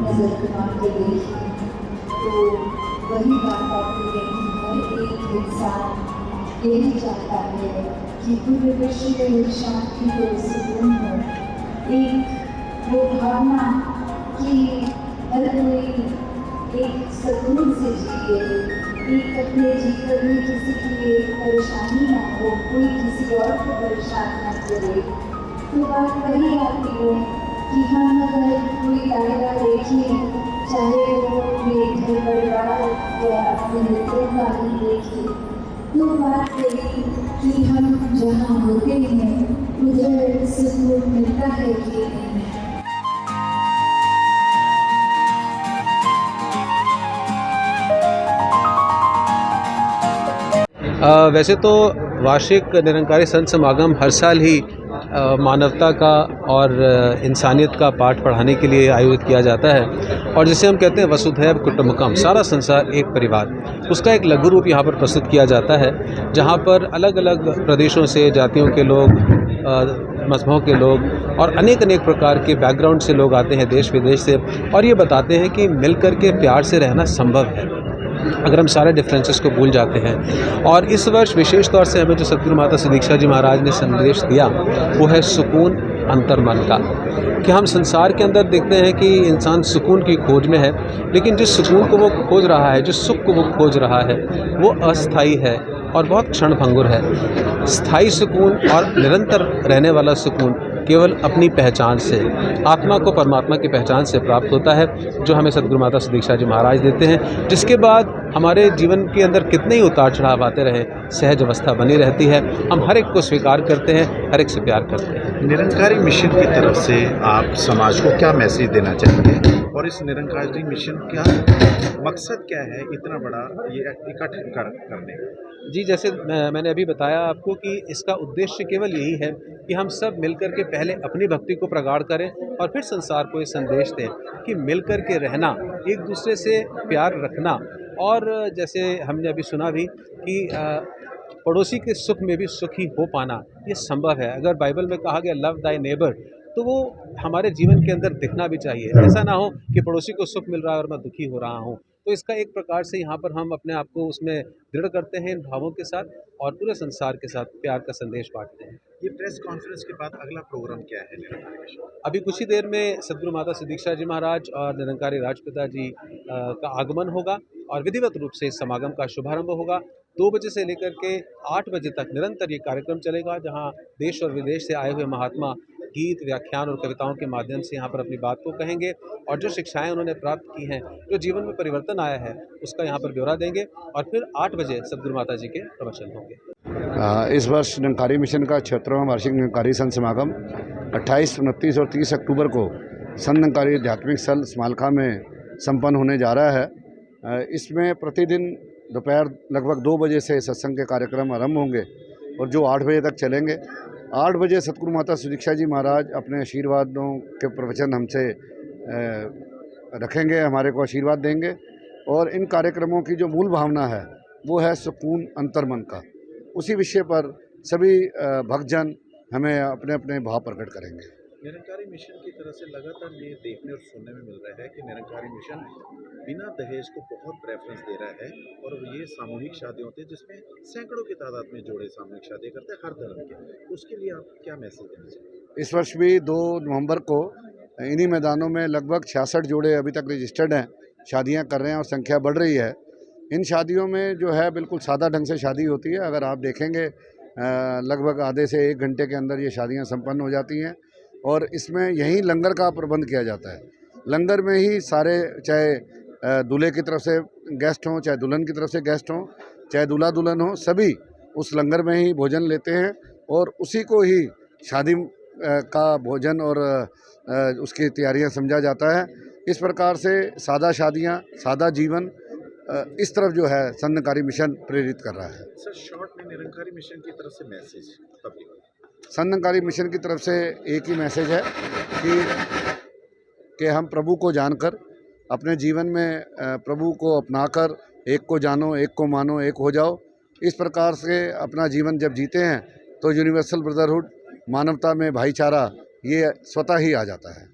नज़र घुमा के देखी तो वही बात आपने कही, हर एक इंसान यही चाहता है कि पूरे विश्व में शांति हो, सुकून हो, एक वो भावना कि हर कोई एक सुकून से जिए, एक अपने जीवन में किसी की परेशानी ना हो, कोई किसी और को परेशान ना करे। तो बात वही आती है कि हम अगर कोई दायरा देखें, चाहे वो अपने घर परिवार या अपने मित्रों का ही देखें, तो बात यही कि हम जहाँ होते हैं उधर सुकून मिलता है कि नहीं। वैसे तो वार्षिक निरंकारी संत समागम हर साल ही मानवता का और इंसानियत का पाठ पढ़ाने के लिए आयोजित किया जाता है और जिसे हम कहते हैं वसुधैव कुटुंबकम, सारा संसार एक परिवार, उसका एक लघु रूप यहाँ पर प्रस्तुत किया जाता है, जहाँ पर अलग अलग प्रदेशों से, जातियों के लोग, मजहबों के लोग और अनेक अनेक प्रकार के बैकग्राउंड से लोग आते हैं, देश विदेश से, और ये बताते हैं कि मिलकर के प्यार से रहना संभव है अगर हम सारे डिफरेंसेस को भूल जाते हैं। और इस वर्ष विशेष तौर से हमें जो सद्गुरु माता श्री दीक्षा जी महाराज ने संदेश दिया वो है सुकून अंतर्मन का, कि हम संसार के अंदर देखते हैं कि इंसान सुकून की खोज में है, लेकिन जिस सुकून को वो खोज रहा है, जिस सुख को वो खोज रहा है, वो अस्थाई है और बहुत क्षणभंगुर है। स्थायी सुकून और निरंतर रहने वाला सुकून केवल अपनी पहचान से, आत्मा को परमात्मा की पहचान से प्राप्त होता है, जो हमें सद्गुरु माता श्री दीक्षा जी महाराज देते हैं, जिसके बाद हमारे जीवन के अंदर कितने ही उतार चढ़ाव आते रहे, सहज अवस्था बनी रहती है। हम हर एक को स्वीकार करते हैं, हर एक से प्यार करते हैं। निरंकारी मिशन की तरफ से आप समाज को क्या मैसेज देना चाहेंगे और इस निरंकारी मिशन का मकसद क्या है, इतना बड़ा ये इकट्ठा करने का? जी, जैसे मैंने अभी बताया आपको कि इसका उद्देश्य केवल यही है कि हम सब मिलकर के पहले अपनी भक्ति को प्रगाढ़ करें और फिर संसार को ये संदेश दें कि मिलकर के रहना, एक दूसरे से प्यार रखना, और जैसे हमने अभी सुना भी कि पड़ोसी के सुख में भी सुखी हो पाना ये संभव है। अगर बाइबल में कहा गया लव दाई नेबर, तो वो हमारे जीवन के अंदर दिखना भी चाहिए। ऐसा ना हो कि पड़ोसी को सुख मिल रहा है और मैं दुखी हो रहा हूँ। तो इसका एक प्रकार से यहाँ पर हम अपने आप को उसमें दृढ़ करते हैं इन भावों के साथ और पूरे संसार के साथ प्यार का संदेश बांटते हैं। ये प्रेस कॉन्फ्रेंस के बाद अगला प्रोग्राम क्या है निरंकारी मिशन? अभी कुछ ही देर में सद्गुरु माता श्री दीक्षा जी महाराज और निरंकारी राजपिता जी का आगमन होगा और विधिवत रूप से इस समागम का शुभारंभ होगा। 2 बजे से लेकर के 8 बजे तक निरंतर ये कार्यक्रम चलेगा, जहाँ देश और विदेश से आए हुए महात्मा गीत, व्याख्यान और कविताओं के माध्यम से यहाँ पर अपनी बात को कहेंगे और जो शिक्षाएं उन्होंने प्राप्त की हैं, जो जीवन में परिवर्तन आया है, उसका यहाँ पर ब्यौरा देंगे और फिर 8 बजे सद्गुरु माता जी के प्रवचन होंगे। इस वर्ष निरंकारी मिशन का 76वां वार्षिक निरंकारी संत समागम 28, 29 और 30 अक्टूबर को संत निरंकारी आध्यात्मिक स्थल स्मालखा में संपन्न होने जा रहा है। इसमें प्रतिदिन दोपहर लगभग 2 बजे से सत्संग के कार्यक्रम आरंभ होंगे और जो 8 बजे तक चलेंगे। 8 बजे सतगुरु माता श्री दीक्षा जी महाराज अपने आशीर्वादों के प्रवचन हमसे रखेंगे, हमारे को आशीर्वाद देंगे और इन कार्यक्रमों की जो मूल भावना है वो है सुकून अंतर्मन का। उसी विषय पर सभी भक्तजन हमें अपने अपने भाव प्रकट करेंगे। निरंकारी मिशन की तरफ से लगातार ये देखने और सुनने में मिल रहा है कि निरंकारी मिशन बिना दहेज को बहुत प्रेफरेंस दे रहा है और ये सामूहिक शादी होती है जिसमें सैकड़ों की तादाद में जोड़े सामूहिक शादी करते हैं हर धर्म के। उसके लिए आप क्या मैसेज देना चाहिए? इस वर्ष भी 2 नवंबर को इन्हीं मैदानों में लगभग 66 जोड़े अभी तक रजिस्टर्ड हैं, शादियां कर रहे हैं और संख्या बढ़ रही है। इन शादियों में जो है बिल्कुल सादा ढंग से शादी होती है। अगर आप देखेंगे लगभग आधे से 1 घंटे के अंदर ये शादियां संपन्न हो जाती हैं और इसमें यहीं लंगर का प्रबंध किया जाता है। लंगर में ही सारे, चाहे दूल्हे की तरफ से गेस्ट हों, चाहे दुल्हन की तरफ से गेस्ट हों, चाहे दूल्हा दुल्हन हो, सभी उस लंगर में ही भोजन लेते हैं और उसी को ही शादी का भोजन और उसकी तैयारियां समझा जाता है। इस प्रकार से सादा शादियां, सादा जीवन, इस तरफ जो है संत निरंकारी मिशन प्रेरित कर रहा है। सर, शॉर्ट में निरंकारी मिशन की तरफ से message public? Sant Nirankari mission की तरफ से एक ही मैसेज है कि हम प्रभु को जानकर अपने जीवन में प्रभु को अपनाकर एक को जानो, एक को मानो, एक हो जाओ। इस प्रकार से अपना जीवन जब जीते हैं तो यूनिवर्सल ब्रदरहुड, मानवता में भाईचारा, ये स्वतः ही आ जाता है।